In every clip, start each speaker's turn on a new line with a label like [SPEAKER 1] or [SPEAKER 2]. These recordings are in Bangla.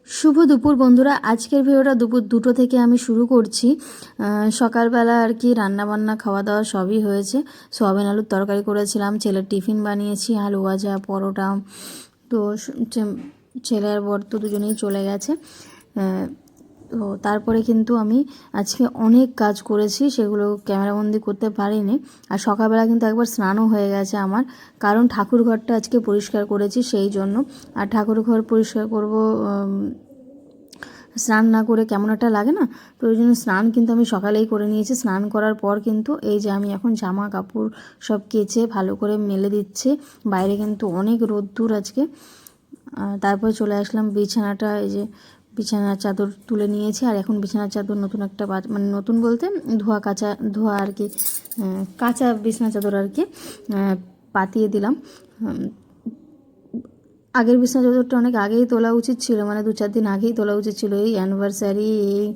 [SPEAKER 1] শুভ দুপুর বন্ধুরা। আজকের ভিডিওটা দুপুর 2টো থেকে আমি শুরু করছি। সকালবেলা আর কি রান্নাবান্না খাওয়া দাওয়া সবই হয়েছে। সয়াবিন আলুর তরকারি করেছিলাম, ছেলের টিফিন বানিয়েছি, আলু ভাজা, পরোটা। তো ছেলে আর বর তো দুজনেই চলে গেছে। তো তারপরে কিন্তু আমি আজকে অনেক কাজ করেছি, সেগুলো ক্যামেরাবন্দি করতে পারিনি। আর সকালবেলা কিন্তু একবার স্নানও হয়ে গেছে আমার, কারণ ঠাকুর ঘরটা আজকে পরিষ্কার করেছি সেই জন্য। আর ঠাকুর ঘর পরিষ্কার করব, স্নান না করে কেমন একটা লাগে না, তো ওই জন্য স্নান কিন্তু আমি সকালেই করে নিয়েছি। স্নান করার পর কিন্তু এই যে আমি এখন জামা কাপড় সব কেচে ভালো করে মেলে দিচ্ছি। বাইরে কিন্তু অনেক রোদ্দুর আজকে। তারপরে চলে আসলাম বিছানাটা, এই যে বিছানার চাদর তুলে নিয়েছি। আর এখন বিছানার চাদর নতুন একটা মানে নতুন বলতে ধোয়া আর কি, কাঁচা বিছানা চাদর আর কি পাতিয়ে দিলাম। আগের বিছানা চাদরটা অনেক আগেই তোলা উচিত ছিল, মানে 2-4 দিন আগেই তোলা উচিত ছিল। এই অ্যানিভার্সারি, এই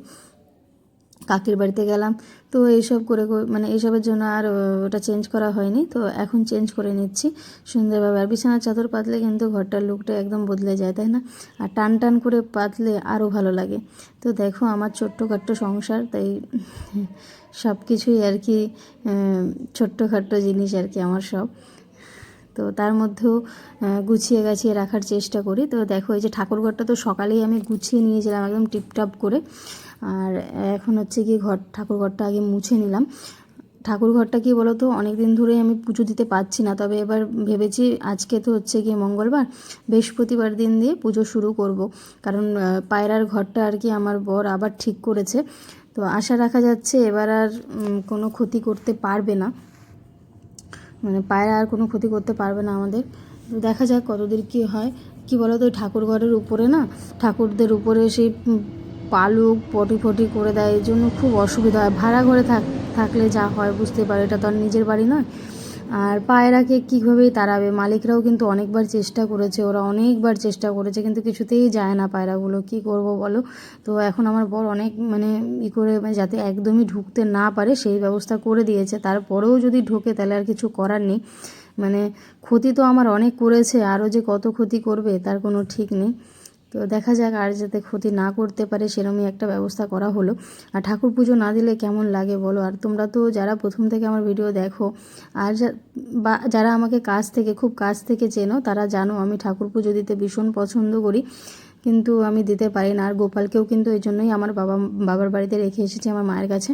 [SPEAKER 1] কাকির বাড়িতে গেলাম, তো এইসব করে মানে এইসবের জন্য আর ওটা চেঞ্জ করা হয়নি। তো এখন চেঞ্জ করে নিচ্ছি সুন্দরভাবে। আর বিছানার চাদর পাতলে কিন্তু ঘরটার লুকটা একদম বদলে যায়, তাই না? আর টান টান করে পাতলে আরও ভালো লাগে। তো দেখো আমার ছোট্টখাট্টো সংসার, তাই সব কিছুই আর কি ছোট্টখাট্টো জিনিস আর কি আমার সব। তো তার মধ্যেও গুছিয়ে গাছিয়ে রাখার চেষ্টা করি। তো দেখো এই যে ঠাকুরঘরটা তো সকালেই আমি গুছিয়ে নিয়েছিলাম একদম টিপটাপ করে। আর এখন হচ্ছে কি ঠাকুরঘরটা আগে মুছে নিলাম। ঠাকুরঘরটা কি বলো তো, অনেক দিন ধরেই আমি পুজো দিতে পারছি না, তবে এবার ভেবেছি আজকে তো হচ্ছে গিয়ে মঙ্গলবার, বৃহস্পতিবার দিন দিয়ে পুজো শুরু করব। কারণ পায়রার ঘরটা আর কি আমার বর আবার ঠিক করেছে, তো আশা রাখা যাচ্ছে এবার আর কোনো ক্ষতি করতে পারবে না, মানে পায়রা আর কোনো ক্ষতি করতে পারবে না আমাদের। দেখা যাক কতদূর কী হয়। কি বলো তো, ঠাকুর ঘরের উপরে না, ঠাকুরদের উপরে সেই পালুক পটি ফটি করে দেয়, এই জন্য খুব অসুবিধা হয়। ভাড়া ঘরে থাকলে যা হয় বুঝতে পারে, এটা তো আর নিজের বাড়ি নয়। আর পায়রাকে কীভাবেই তাড়াবে, মালিকরাও কিন্তু অনেকবার চেষ্টা করেছে, ওরা অনেকবার চেষ্টা করেছে, কিন্তু কিছুতেই যায় না পায়রাগুলো। কি করব বলো? তো এখন আমার বর অনেক মানে করে যাতে একদমই ঢুকতে না পারে সেই ব্যবস্থা করে দিয়েছে। তারপরেও যদি ঢোকে তাহলে আর কিছু করার নেই। মানে ক্ষতি তো আমার অনেক করেছে, আরও যে কত ক্ষতি করবে তার কোনো ঠিক নেই। তো দেখা যাক, আর যাতে ক্ষতি না করতে পারে সেরকমই একটা ব্যবস্থা করা হলো। আর ঠাকুর পুজো না দিলে কেমন লাগে বলো? আর তোমরা তো যারা প্রথম থেকে আমার ভিডিও দেখো, আর যারা আমাকে খুব কাছ থেকে চেনো, তারা জানো আমি ঠাকুর পুজো দিতে ভীষণ পছন্দ করি, কিন্তু আমি দিতে পারি না। আর গোপালকেও কিন্তু এই জন্যই আমার বাবার বাড়িতে রেখে এসেছি আমার মায়ের কাছে,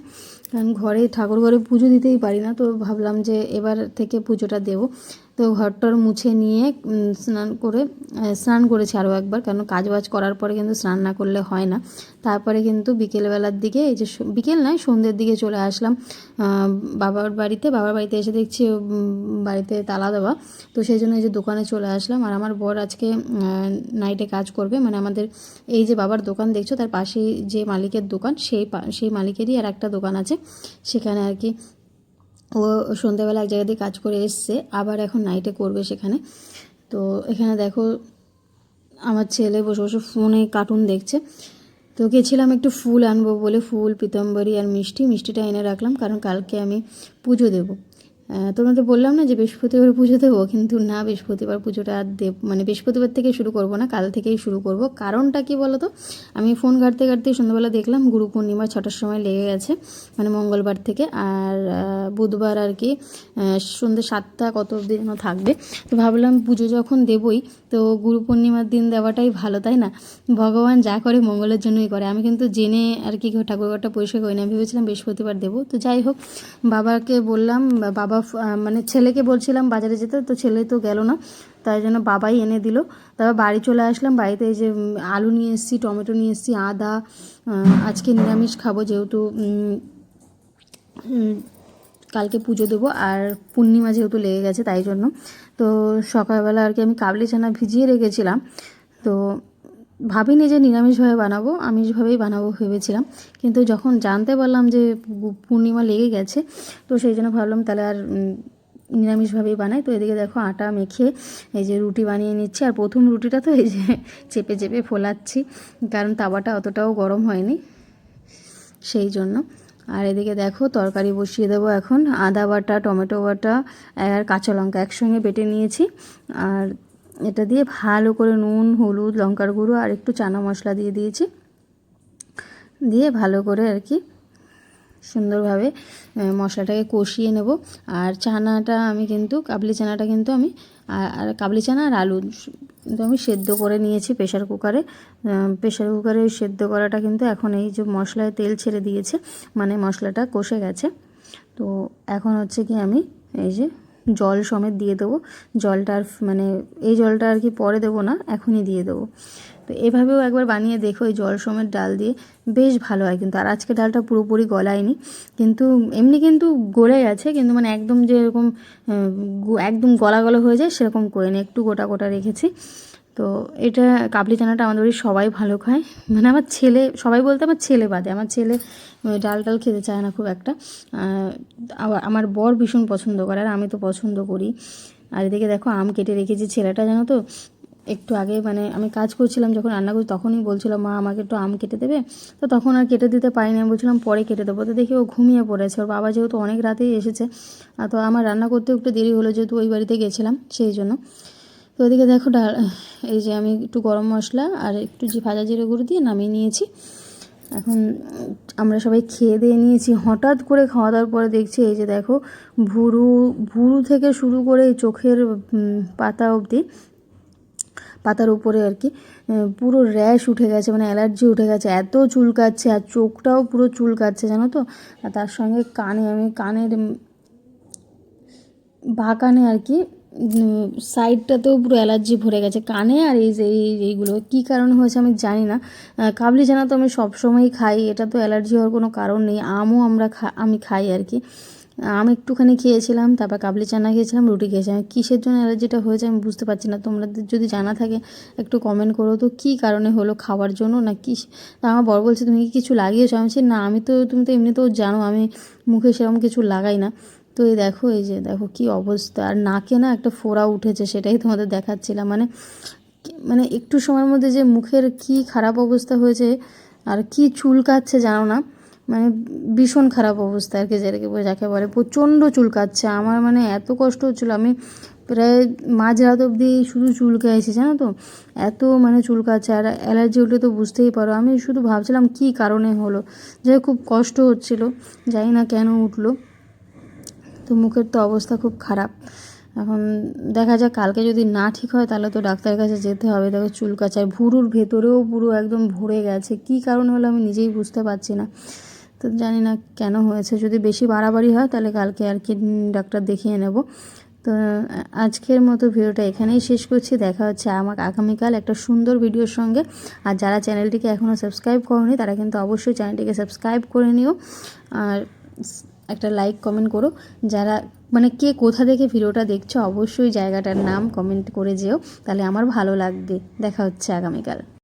[SPEAKER 1] কারণ ঠাকুর ঘরে পুজো দিতেই পারি না। তো ভাবলাম যে এবার থেকে পুজোটা দেবো। তো ঘরটর মুছে নিয়ে স্নান করেছি আরও একবার, কারণ কাজবাজ করার পরে কিন্তু স্নান না করলে হয় না। তারপরে কিন্তু বিকেলবেলার দিকে, এই যে বিকেল নয় সন্ধ্যের দিকে চলে আসলাম বাবার বাড়িতে এসে দেখছি বাড়িতে তালা দেওয়া, তো সেই জন্য এই যে দোকানে চলে আসলাম। আর আমার বর আজকে নাইটে কাজ করবে, মানে আমাদের এই যে বাবার দোকান দেখছো তার পাশেই যে মালিকের দোকান, সেই মালিকেরই আর একটা দোকান আছে, সেখানে আর কি ও সন্ধ্যাবেলা এক জায়গা দিয়ে কাজ করে এসছে, আবার এখন নাইটে করবে সেখানে। তো এখানে দেখো আমার ছেলে বসে বসে ফোনে কার্টুন দেখছে। তো গেছিলাম একটু ফুল আনবো বলে, ফুল, পিতাম্বরী আর মিষ্টিটা এনে রাখলাম, কারণ কালকে আমি পুজো দেবো। তোমাদের বললাম না যে বৃহস্পতিবার পুজো দেবো, কিন্তু না, বৃহস্পতিবার পুজোটা আর মানে বৃহস্পতিবার থেকে শুরু করব না, কাল থেকেই শুরু করব। কারণটা কি বলো তো, আমি ফোন ঘাঁটতে সন্ধ্যাবেলা দেখলাম গুরু পূর্ণিমা 6টার সময় লেগে গেছে, মানে মঙ্গলবার থেকে। আর বুধবার আর কি সন্ধ্যে 7টা কত অবধি যেন থাকবে। তো ভাবলাম পুজো যখন দেবই, তো গুরু পূর্ণিমার দিন দেওয়াটাই ভালো, তাই না? ভগবান যা করে মঙ্গলের জন্যই করে। আমি কিন্তু জেনে আর কি ঠাকুরঘরটা পরিষ্কার করি না, ভেবেছিলাম বৃহস্পতিবার দেবো। তো যাই হোক, বাবাকে বললাম, বাবা মানে ছেলেকে বলছিলাম বাজারে যেতে, তো ছেলে তো গেল না, তাই জন্য বাবাই এনে দিল। তারপর বাড়ি চলে আসলাম। বাড়িতে এই যে আলু নিয়ে এসেছি, টমেটো নিয়ে এসেছি, আদা, আজকে নিরামিষ খাবো যেহেতু কালকে পুজো দেবো, আর পূর্ণিমা যেহেতু লেগে গেছে তাই জন্য। তো সকালবেলা আর কি আমি কাবলি চানা ভিজিয়ে রেখেছিলাম, তো ভাবিনি যে নিরামিষভাবে বানাবো, আমিষভাবেই বানাবো ভেবেছিলাম। কিন্তু যখন জানতে পারলাম যে পূর্ণিমা লেগে গেছে, তো সেই জন্য ভাবলাম তাহলে আর নিরামিষভাবেই বানাই। তো এদিকে দেখো আটা মেখে এই যে রুটি বানিয়ে নিচ্ছি। আর প্রথম রুটিটা তো এই যে চেপে চেপে ফোলাচ্ছি, কারণ তাওয়াটা অতটাও গরম হয়নি সেই জন্য। আর এদিকে দেখো তরকারি বসিয়ে দেবো এখন। আদা বাটা, টমেটো বাটা আর কাঁচা লঙ্কা একসঙ্গে বেটে নিয়েছি। আর এটা দিয়ে ভালো করে নুন, হলুদ, লঙ্কার গুঁড়ো আর একটু চানা মশলা দিয়ে দিয়েছি, দিয়ে ভালো করে আর কি সুন্দরভাবে মশলাটাকে কষিয়ে নেব। আর চানাটা আমি কিন্তু কাবলি চানাটা কিন্তু আমি আর কাবলি চানা আর আলু কিন্তু আমি সেদ্ধ করে নিয়েছি প্রেশার কুকারে। প্রেশার কুকারে সেদ্ধ করাটা কিন্তু এখন এই যে মশলায় তেল ছেড়ে দিয়েছে, মানে মশলাটা কষে গেছে। তো এখন হচ্ছে কি আমি এই যে জল সমেত দিয়ে দেবো। জলটা আর মানে এই জলটা আর কি পরে দেবো না, এখনই দিয়ে দেবো। তো এভাবেও একবার বানিয়ে দেখো, এই জল সমেত ডাল দিয়ে বেশ ভালো হয় কিন্তু। আর আজকে ডালটা পুরোপুরি গলায়নি, কিন্তু এমনি কিন্তু গলে গেছে, কিন্তু মানে একদম যেরকম একদম গলা গলা হয়ে যায় সেরকম করে নিই, একটু গোটা গোটা রেখেছি। তো এটা কাবলি চানাটা আমাদের বাড়ির সবাই ভালো খায়, মানে আমার ছেলে, সবাই বলতে আমার ছেলে বাদে, আমার ছেলে ডাল টাল খেতে চায় না খুব একটা। আবার আমার বর ভীষণ পছন্দ করে, আর আমি তো পছন্দ করি। আর এদিকে দেখো আম কেটে রেখেছি। ছেলেটা জানো তো একটু আগে মানে আমি কাজ করছিলাম যখন রান্না করছি তখনই বলছিল মা আমাকে একটু আম কেটে দেবে, তো তখন আর কেটে দিতে পারিনি, আমি বলছিলাম পরে কেটে দেবো। তো দেখি ও ঘুমিয়ে পড়েছে, ওর বাবা যেহেতু অনেক রাতেই এসেছে, তো আমার রান্না করতে একটু দেরি হলো যেহেতু ওই বাড়িতে গেছিলাম সেই জন্য। তো ওদিকে দেখো ডাল, এই যে আমি একটু গরম মশলা আর একটু যে ভাজা জিরে গুঁড়ো দিয়ে নামিয়ে নিয়েছি। এখন আমরা সবাই খেয়ে দিয়ে নিয়েছি। হঠাৎ করে খাওয়া দাওয়ার পরে দেখছি এই যে দেখো ভুরু ভুরু থেকে শুরু করে এই চোখের পাতা অবধি, পাতার উপরে আর কি পুরো র্যাশ উঠে গেছে, মানে অ্যালার্জি উঠে গেছে, এত চুলকাচ্ছে। আর চোখটাও পুরো চুলকাচ্ছে জানো তো। আর তার সঙ্গে কানে, আমি কানের বা কানে আর কি সাইডটাতেও পুরো অ্যালার্জি ভরে গেছে কানে। আর এই যে এইগুলো কী কারণে হয়েছে আমি জানি না। কাবলি চানা তো আমি সবসময়ই খাই, এটা তো অ্যালার্জি হওয়ার কোনো কারণ নেই। আমও আমি খাই আর কি। আম একটুখানি খেয়েছিলাম, তারপর কাবলি চানা খেয়েছিলাম, রুটি খেয়েছিলাম। কিসের জন্য অ্যালার্জিটা হয়েছে আমি বুঝতে পারছি না। তোমাদের যদি জানা থাকে একটু কমেন্ট করো তো, কী কারণে হলো, খাওয়ার জন্য না কি? আমার বর বলছে তুমি কি কিছু লাগিয়েছো? আমি বলছি না, তুমি তো এমনিতেও জানো আমি মুখে সেরকম কিছু লাগাই না। তো এই দেখো, এই যে দেখো কী অবস্থা। আর নাকে না একটা ফোড়া উঠেছে, সেটাই তোমাদের দেখাচ্ছিলাম। মানে মানে একটু সময়ের মধ্যে যে মুখের কি খারাপ অবস্থা হয়েছে, আর কি চুলকাচ্ছে জানো না, মানে ভীষণ খারাপ অবস্থা আর কি, যাকে বলে প্রচণ্ড চুলকাচ্ছে আমার। মানে এত কষ্ট হচ্ছিলো, আমি প্রায় মাঝরাত অবধি শুধু চুলকাইছি জানো তো, এত মানে চুলকাচ্ছে। আর অ্যালার্জি উঠলে তো বুঝতেই পারো, আমি শুধু ভাবছিলাম কী কারণে হলো, যে খুব কষ্ট হচ্ছিলো, জানি না কেন উঠলো। তো মুখের তো অবস্থা খুব খারাপ। এখন দেখা যাক, কালকে যদি না ঠিক হয় তাহলে তো ডাক্তারের কাছে যেতে হবে। দেখো চুলকাচ্ছে, আর ভুরুর ভেতরেও পুরো একদম ভরে গেছে। কী কারণ হলো আমি নিজেই বুঝতে পারছি না। তো জানি না কেন হয়েছে, যদি বেশি বাড়াবাড়ি হয় তাহলে কালকে আর কি ডাক্তার দেখিয়ে নেব। তো আজকের মতো ভিডিওটা এখানেই শেষ করছি। দেখা হচ্ছে আমার আগামীকাল একটা সুন্দর ভিডিওর সঙ্গে। আর যারা চ্যানেলটিকে এখনও সাবস্ক্রাইব করোনি তারা কিন্তু অবশ্যই চ্যানেলটিকে সাবস্ক্রাইব করে নিও, আর একটা লাইক কমেন্ট করো। যারা মানে কে কোথা থেকে ভিডিওটা দেখছো অবশ্যই জায়গাটার নাম কমেন্ট করে যেও, তাহলে আমার ভালো লাগবে। দেখা হচ্ছে আগামীকাল।